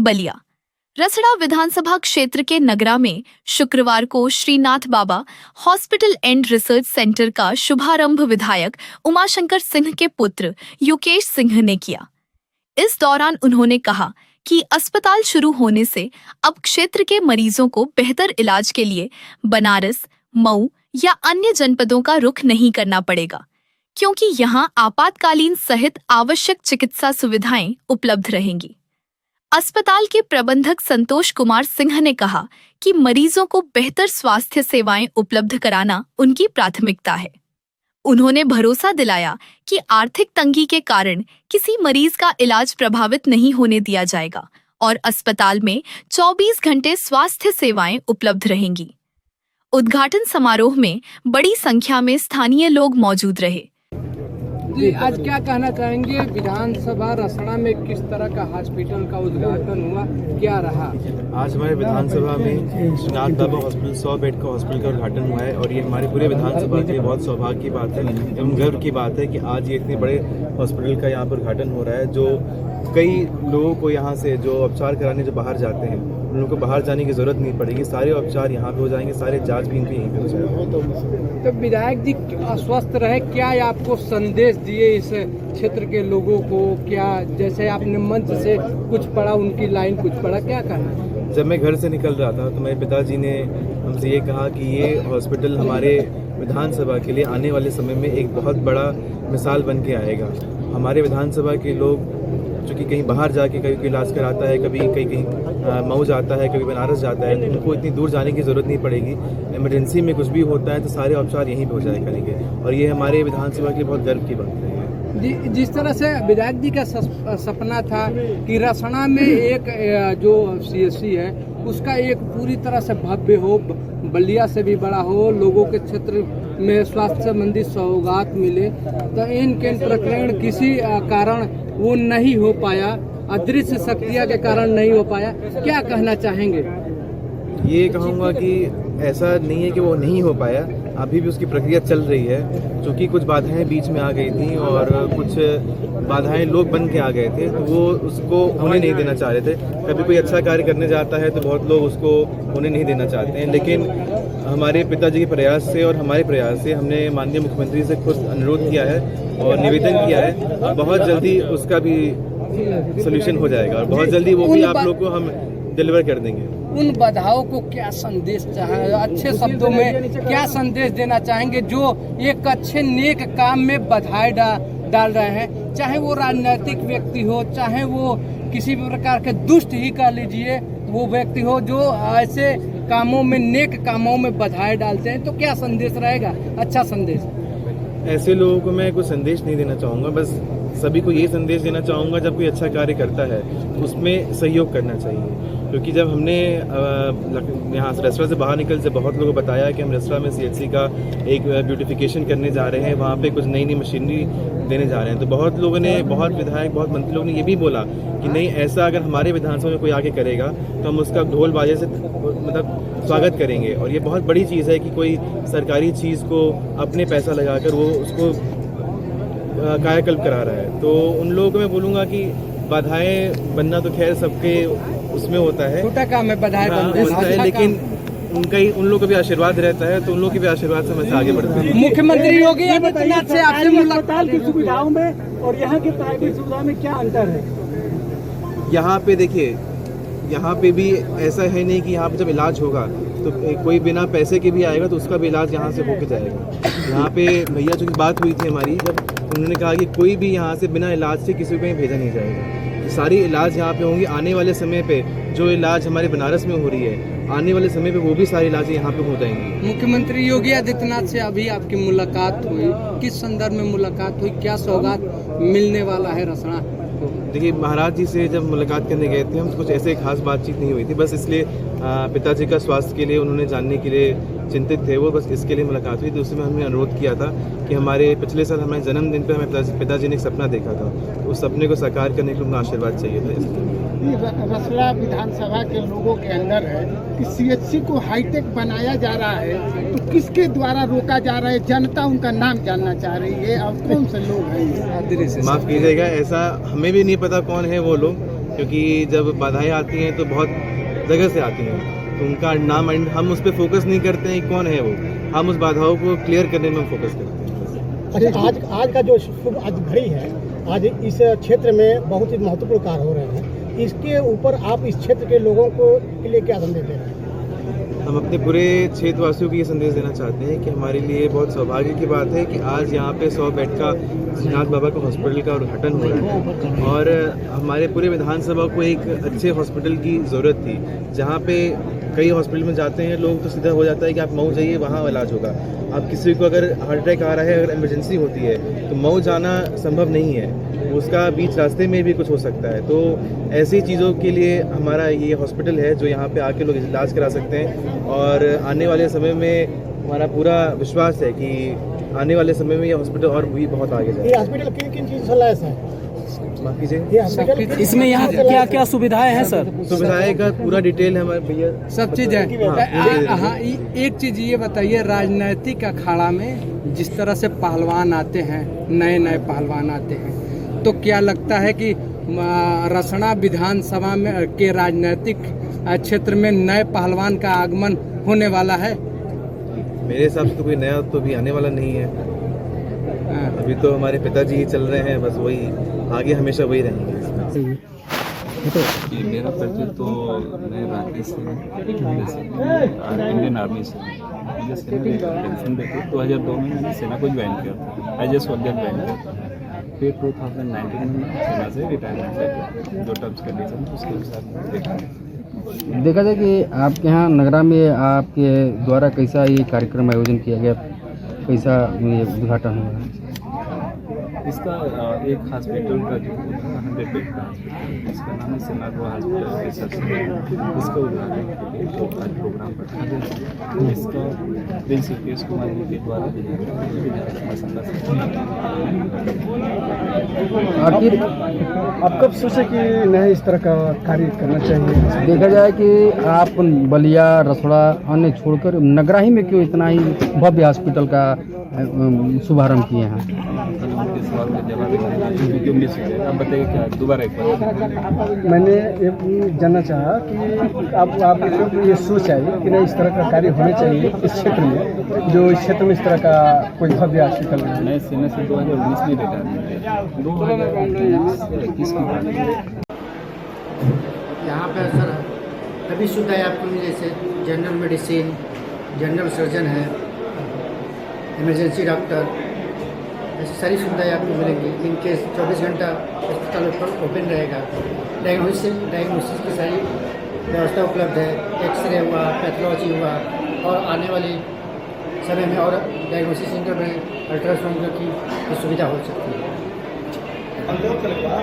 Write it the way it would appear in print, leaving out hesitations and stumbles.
बलिया। रसड़ा विधानसभा क्षेत्र के नगरा में शुक्रवार को श्रीनाथ बाबा हॉस्पिटल एंड रिसर्च सेंटर का शुभारंभ विधायक उमाशंकर सिंह के पुत्र युकेश सिंह ने किया। इस दौरान उन्होंने कहा कि अस्पताल शुरू होने से अब क्षेत्र के मरीजों को बेहतर इलाज के लिए बनारस, मऊ या अन्य जनपदों का रुख नहीं करना पड़ेगा, क्योंकि यहां आपातकालीन सहित आवश्यक चिकित्सा सुविधाएं उपलब्ध रहेंगी। अस्पताल के प्रबंधक संतोष कुमार सिंह ने कहा कि मरीजों को बेहतर स्वास्थ्य सेवाएं उपलब्ध कराना उनकी प्राथमिकता है। उन्होंने भरोसा दिलाया कि आर्थिक तंगी के कारण किसी मरीज का इलाज प्रभावित नहीं होने दिया जाएगा और अस्पताल में 24 घंटे स्वास्थ्य सेवाएं उपलब्ध रहेंगी। उद्घाटन समारोह में बड़ी संख्या में स्थानीय लोग मौजूद रहे। जी, आज क्या कहना चाहेंगे, विधानसभा रसड़ा में किस तरह का हॉस्पिटल का उद्घाटन हुआ, क्या रहा? आज हमारे विधानसभा में श्रीनाथ बाबा हॉस्पिटल 100 बेड का हॉस्पिटल का उद्घाटन हुआ है और ये हमारे पूरे विधानसभा के लिए बहुत सौभाग्य की बात है एवं गर्व की बात है कि आज ये इतने बड़े हॉस्पिटल का यहाँ पर उद्घाटन हो रहा है। जो कई लोगों को यहाँ से जो उपचार कराने जो बाहर जाते हैं, उन लोगों को बाहर जाने की जरूरत नहीं पड़ेगी, सारे उपचार यहाँ पे हो जाएंगे, सारे जांच भी इनके यहीं पे हो जाएगा। तो विधायक जी स्वस्थ रहे, क्या आपको संदेश दिए इस क्षेत्र के लोगों को? क्या जैसे आपने मंच से कुछ पढ़ा, उनकी लाइन कुछ पढ़ा, क्या कहना? जब मैं घर से निकल रहा था तो मेरे पिताजी ने हमसे ये कहा कि ये हॉस्पिटल हमारे विधानसभा के लिए आने वाले समय में एक बहुत बड़ा मिसाल बन के आएगा। हमारे विधानसभा के लोग जो कि कहीं बाहर जाके कभी इलाज कराता है, कभी कहीं मऊ जाता है, कभी बनारस जाता है, तो उनको इतनी दूर जाने की ज़रूरत नहीं पड़ेगी। इमरजेंसी में कुछ भी होता है तो सारे उपचार यहीं पे हो जाया करेंगे और ये हमारे विधानसभा के लिए बहुत गर्व की बात है। जिस तरह से विधायक जी का सपना था कि रसड़ा में एक जो CHC है उसका एक पूरी तरह से भव्य हो, बलिया से भी बड़ा हो, लोगों के क्षेत्र में स्वास्थ्य संबंधी सौगात मिले, तो इनके प्रकरण किसी कारण वो नहीं हो पाया, अदृश्य शक्तियाँ के कारण नहीं हो पाया, क्या कहना चाहेंगे? ये कहूँगा कि ऐसा नहीं है कि वो नहीं हो पाया, अभी भी उसकी प्रक्रिया चल रही है, क्योंकि कुछ बाधाएं बीच में आ गई थी और कुछ बाधाएं लोग बन के आ गए थे, तो वो उसको होने नहीं देना चाह रहे थे। कभी कोई अच्छा कार्य करने जाता है तो बहुत लोग उसको होने नहीं देना चाहते हैं, लेकिन हमारे पिताजी के प्रयास से और हमारे प्रयास से हमने माननीय मुख्यमंत्री से खुद अनुरोध किया है और निवेदन किया है, बहुत जल्दी उसका भी सोल्यूशन हो जाएगा और बहुत जल्दी वो भी आप लोग को हम डिलीवर कर देंगे। उन बाधाओं को क्या संदेश अच्छे शब्दों में क्या संदेश देना चाहेंगे जो एक अच्छे नेक काम में बाधाएं डाल रहे हैं, चाहे वो राजनीतिक व्यक्ति हो, चाहे वो किसी भी प्रकार के दुष्ट ही कह लीजिए वो व्यक्ति हो, जो ऐसे कामों में, नेक कामों में बाधाएं डालते हैं, तो क्या संदेश रहेगा? अच्छा संदेश। ऐसे लोगों को मैं कुछ संदेश नहीं देना चाहूँगा, बस सभी को ये संदेश देना चाहूँगा, जब कोई अच्छा कार्य करता है तो उसमें सहयोग करना चाहिए। क्योंकि जब हमने यहाँ से रसड़ा से बाहर निकल से बहुत लोगों को बताया कि हम रसड़ा में CHC का एक ब्यूटिफिकेशन करने जा रहे हैं, वहाँ पे कुछ नई मशीनरी देने जा रहे हैं, तो बहुत लोगों ने, बहुत विधायक, बहुत मंत्री लोगों ने ये भी बोला कि नहीं, ऐसा अगर हमारे विधानसभा में कोई आगे करेगा तो हम उसका ढोल बाजे से मतलब स्वागत करेंगे। और ये बहुत बड़ी चीज़ है कि कोई सरकारी चीज़ को अपने पैसा लगाकर वो उसको कायाकल्प करा रहा है। तो उन लोगों को मैं बोलूँगा कि बाधाएं बनना तो खैर सबके उसमें होता है, छोटा काम है बाधाएं बनता है, लेकिन उन लोगों का भी आशीर्वाद रहता है, तो उन लोगों के भी आशीर्वाद से मैं आगे बढ़ता हूँ। मुख्यमंत्री योगी आदित्यनाथ से आपसे मुलाकात की सुविधाओं में और यहाँ की प्राइवेट सुविधा में क्या अंतर है? यहाँ पे देखिए, यहाँ पे भी ऐसा है नहीं कि यहाँ पे जब इलाज होगा तो कोई बिना पैसे के भी आएगा तो उसका भी इलाज यहाँ से होके जाएगा। यहाँ पे भैया जो की बात हुई थी हमारी, जब उन्होंने कहा कि कोई भी यहाँ से बिना इलाज से किसी को कहीं भेजा नहीं जाएगा, सारी इलाज यहाँ पे होंगी। आने वाले समय पे जो इलाज हमारे बनारस में हो रही है, आने वाले समय पे वो भी सारी इलाज यहाँ पे हो जाएंगी। मुख्यमंत्री योगी आदित्यनाथ से अभी आपकी मुलाकात हुई, किस संदर्भ में मुलाकात हुई, क्या सौगात मिलने वाला है रसड़ा? देखिए, महाराज जी से जब मुलाकात करने गए थे हम, कुछ ऐसे खास बातचीत नहीं हुई थी, बस इसलिए पिताजी का स्वास्थ्य के लिए उन्होंने जानने के लिए चिंतित थे वो, बस इसके लिए मुलाकात हुई। तो उसमें हमने अनुरोध किया था कि हमारे पिछले साल हमारे जन्मदिन पर हमें पिताजी ने एक सपना देखा था, तो उस सपने को साकार करने के लिए उनका आशीर्वाद चाहिए था। रसड़ा विधानसभा के लोगों के अंदर है कि CHC को हाईटेक बनाया जा रहा है, तो किसके द्वारा रोका जा रहा है? जनता उनका नाम जानना चाह रही है, और कौन से लोग हैं? माफ कीजिएगा, ऐसा हमें भी नहीं पता कौन है वो लोग, क्योंकि जब बाधाएं आती हैं तो बहुत जगह से आती हैं, तो उनका नाम हम उस पर फोकस नहीं करते हैं कौन है वो, हम उस बाधाओं को क्लियर करने में हम फोकस करते हैं। अच्छा, आज का जो शुभ आज घड़ी है, आज इस क्षेत्र में बहुत ही महत्वपूर्ण कार्य हो रहे हैं, इसके ऊपर आप इस क्षेत्र के लोगों को के लिए क्या संदेश दे रहे हैं? हम अपने पूरे क्षेत्रवासियों को ये संदेश देना चाहते हैं कि हमारे लिए बहुत सौभाग्य की बात है कि आज यहाँ पे 100 बेड का श्रीनाथ बाबा का हॉस्पिटल का उद्घाटन हो रहा है, और हमारे पूरे विधानसभा को एक अच्छे हॉस्पिटल की ज़रूरत थी। जहाँ पे कई हॉस्पिटल में जाते हैं लोग तो सीधा हो जाता है कि आप मऊ जाइए वहाँ इलाज होगा। आप किसी को अगर हार्ट अटैक आ रहा है, अगर इमरजेंसी होती है तो मऊ जाना संभव नहीं है, उसका बीच रास्ते में भी कुछ हो सकता है। तो ऐसी चीज़ों के लिए हमारा ये हॉस्पिटल है जो यहाँ पे आके लोग इलाज करा सकते हैं, और आने वाले समय में हमारा पूरा विश्वास है कि आने वाले समय में ये हॉस्पिटल और भी बहुत आगे ये जाएगा। हॉस्पिटल किन किन चीज़ से लैस है? माफ कीजिए, ये हॉस्पिटल इसमें यहाँ क्या क्या सुविधाएं हैं सर? सुविधाएं का पूरा डिटेल है हमारे भैया, सब चीज़ है। हाँ, हाँ, एक चीज़ ये बताइए, राजनीतिक अखाड़ा में जिस तरह से पहलवान आते हैं, नए नए पहलवान आते हैं, तो क्या लगता है कि रसड़ा विधानसभा में के राजनीतिक क्षेत्र में नए पहलवान का आगमन होने वाला है? मेरे हिसाब से तो कोई नया तो भी आने वाला नहीं है। अभी तो हमारे पिताजी ही चल रहे हैं, बस वही आगे हमेशा वही रहेंगे। कि मेरा परिचय तो मैं राकेश से इंडियन आर्मी से मुझे सेना पेंशन देते 2002 में मैंने सेना को ज्वाइन किया था, एज ए सोल्जर ज्वाइन किया था। फिर 2019 में सेना से रिटायरमेंट किया, जो टर्म्स कंडीशन उसके अनुसार देखा जाए कि आपके यहाँ नगरा में आपके द्वारा कैसा ये कार्यक्रम आयोजन किया गया, कैसा ये उद्घाटन हुआ? इसका एक हॉस्पिटल का जो 100 बेड का हॉस्पिटल, इसका नाम है सेनागो हॉस्पिटल रिसर्च सेंटर, इसका उद्घाटन के लिए जो आज प्रोग्राम रखा गया, इसका प्रिंस केश कुमार जी के द्वारा आखिर आप कब सोचे कि नहीं इस तरह का कार्य करना चाहिए? देखा जाए कि आप बलिया, रसोड़ा अन्य छोड़कर नगरा ही में क्यों इतना ही भव्य हॉस्पिटल का शुभारंभ किए हैं? आपके सवाल का जवाब क्यों मिस हो गया, आप बताइए क्या दोबारा एक बार। मैंने ये जानना चाहा कि आप ये सोच आई कि नहीं इस तरह का कार्य होना चाहिए इस क्षेत्र में, जो इस क्षेत्र में इस तरह का कोई भव्य हॉस्पिटल है। मैं सेना से 2019 में रिटायरमेंट 2021 की बात है। यहाँ पर सर सभी सुविधाएं आपको मिले, जैसे जनरल मेडिसिन, जनरल सर्जन है, इमरजेंसी डॉक्टर, ऐसी सारी सुविधाएं आपको मिलेंगी। इन केस 24 घंटा अस्पताल ओपन रहेगा। डायग्नोसिस की सारी व्यवस्था उपलब्ध है। एक्सरे हुआ, पैथोलॉजी हुआ, और आने वाले समय में और डायग्नोसिस सेंटर में अल्ट्रासाउंड की सुविधा हो सकती है।